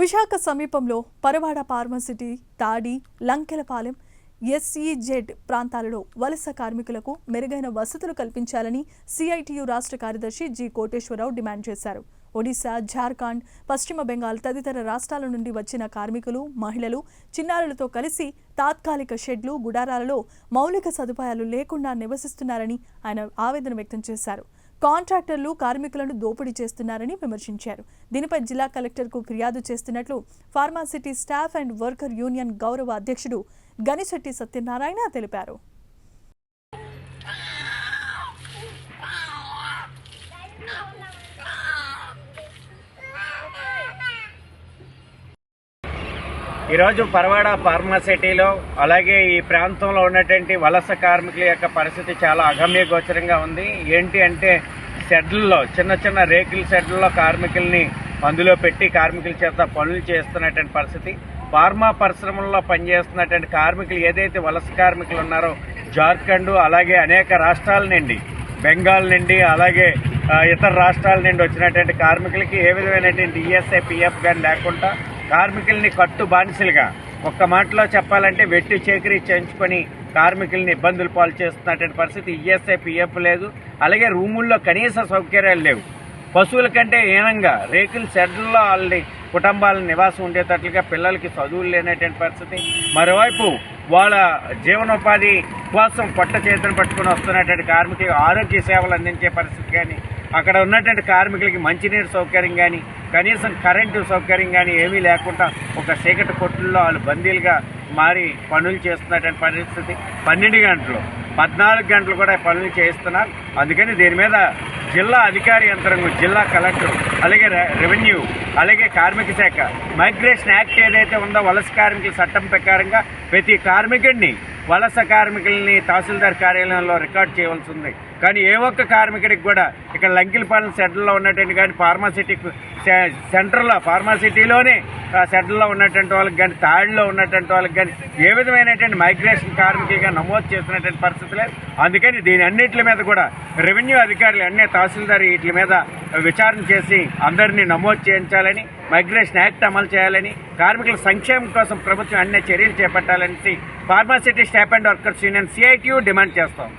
విశాఖ సమీపంలో పరవాడ ఫార్మసిటీ, తాడి, లంకెలపాలెం, ఎస్ఈజెడ్ ప్రాంతాలలో వలస కార్మికులకు మెరుగైన వసతులు కల్పించాలని సిఐటియు రాష్ట్ర కార్యదర్శి జి కోటేశ్వరరావు డిమాండ్ చేశారు. ఒడిశా, ఝార్ఖండ్, పశ్చిమ బెంగాల్ తదితర రాష్ట్రాల నుండి వచ్చిన కార్మికులు, మహిళలు, చిన్నారులతో కలిసి తాత్కాలిక షెడ్లు, గుడారాలలో మౌలిక సదుపాయాలు లేకుండా నివసిస్తున్నారని ఆయన ఆవేదన వ్యక్తం చేశారు. కాంట్రాక్టర్లు కార్మికులను దోపిడీ చేస్తున్నారని విమర్శించారు. దీనిపై జిల్లా కలెక్టర్కు ఫిర్యాదు చేస్తున్నట్లు pharma city staff and worker union గౌరవ అధ్యక్షుడు గనిశెట్టి సత్యనారాయణ తెలిపారు. ఈరోజు పరవాడ ఫార్మాసిటీలో అలాగే ఈ ప్రాంతంలో ఉన్నటువంటి వలస కార్మికుల యొక్క పరిస్థితి చాలా అగమ్యగోచరంగా ఉంది. ఏంటి అంటే షెడ్లలో, చిన్న చిన్న రేకుల షెడ్లలో కార్మికుల్ని అందులో పెట్టి కార్మికుల చేత పనులు చేస్తున్నటువంటి పరిస్థితి. ఫార్మా పరిశ్రమల్లో పనిచేస్తున్నటువంటి కార్మికులు ఏదైతే వలస కార్మికులు ఉన్నారో జార్ఖండ్ అలాగే అనేక రాష్ట్రాల నుండి, బెంగాల్ నుండి అలాగే ఇతర రాష్ట్రాల నుండి వచ్చినటువంటి కార్మికులకి ఏ విధమైనటువంటి ఈఎస్ఐ, పిఎఫ్ కానీ లేకుండా కార్మికుల్ని కట్టు బానిసలుగా, ఒక్క మాటలో చెప్పాలంటే వెట్టి చేకరీ చేయించుకొని కార్మికుల్ని ఇబ్బందులు పాలు చేస్తున్నటువంటి పరిస్థితి. ఈఎస్ఐ, పిఎఫ్ లేదు, అలాగే రూముల్లో కనీస సౌకర్యాలు లేవు. పశువుల కంటే హీనంగా రేకుల షెడ్లలో వాళ్ళ కుటుంబాల నివాసం ఉండేటట్లుగా పిల్లలకి చదువులు లేనటువంటి పరిస్థితి. మరోవైపు వాళ్ళ జీవనోపాధి కోసం పొట్ట చేతులు పట్టుకుని వస్తున్నటువంటి కార్మికులకు ఆరోగ్య సేవలు అందించే పరిస్థితి కానీ, అక్కడ ఉన్నటువంటి కార్మికులకి మంచినీరు సౌకర్యం కానీ, కనీసం కరెంటు సౌకర్యం కానీ ఏమీ లేకుండా ఒక చీకటి కొట్టుల్లో వాళ్ళు బందీలుగా మారి పనులు చేస్తున్నటువంటి పరిస్థితి. 12 గంటలు, 14 గంటలు కూడా పనులు చేస్తున్నారు. అందుకని దీని మీద జిల్లా అధికార యంత్రాంగం, జిల్లా కలెక్టర్, అలాగే రెవెన్యూ, అలాగే కార్మిక శాఖ, మైగ్రేషన్ యాక్ట్ ఏదైతే ఉందో వలస కార్మికుల చట్టం ప్రకారంగా ప్రతి కార్మికుడిని, వలస కార్మికుల్ని తహసీల్దార్ కార్యాలయంలో రికార్డు చేయవలసి ఉంది. కానీ ఏ ఒక్క కార్మికుడికి కూడా ఇక్కడ లంకిలపాలెం షెడ్లో ఉన్నటువంటి కానీ ఫార్మాసిటీ సెంటర్లో, ఫార్మాసిటీలోనే షెడ్లో ఉన్నటువంటి వాళ్ళకి కానీ, తాడిలో ఉన్నటువంటి వాళ్ళకి కానీ ఏ విధమైనటువంటి మైగ్రేషన్ కార్మికులుగా నమోదు చేస్తున్నటువంటి పరిస్థితి లేదు. అందుకని దీని అన్నింటి మీద కూడా రెవెన్యూ అధికారులు, అన్ని తహసీల్దార్ వీటి మీద విచారణ చేసి అందరినీ నమోదు చేయించాలని, మైగ్రేషన్ యాక్ట్ అమలు చేయాలని, కార్మికుల సంక్షేమం కోసం ప్రభుత్వం అన్ని చర్యలు చేపట్టాలని pharma city staff and workers union CITU demand చేస్తాం.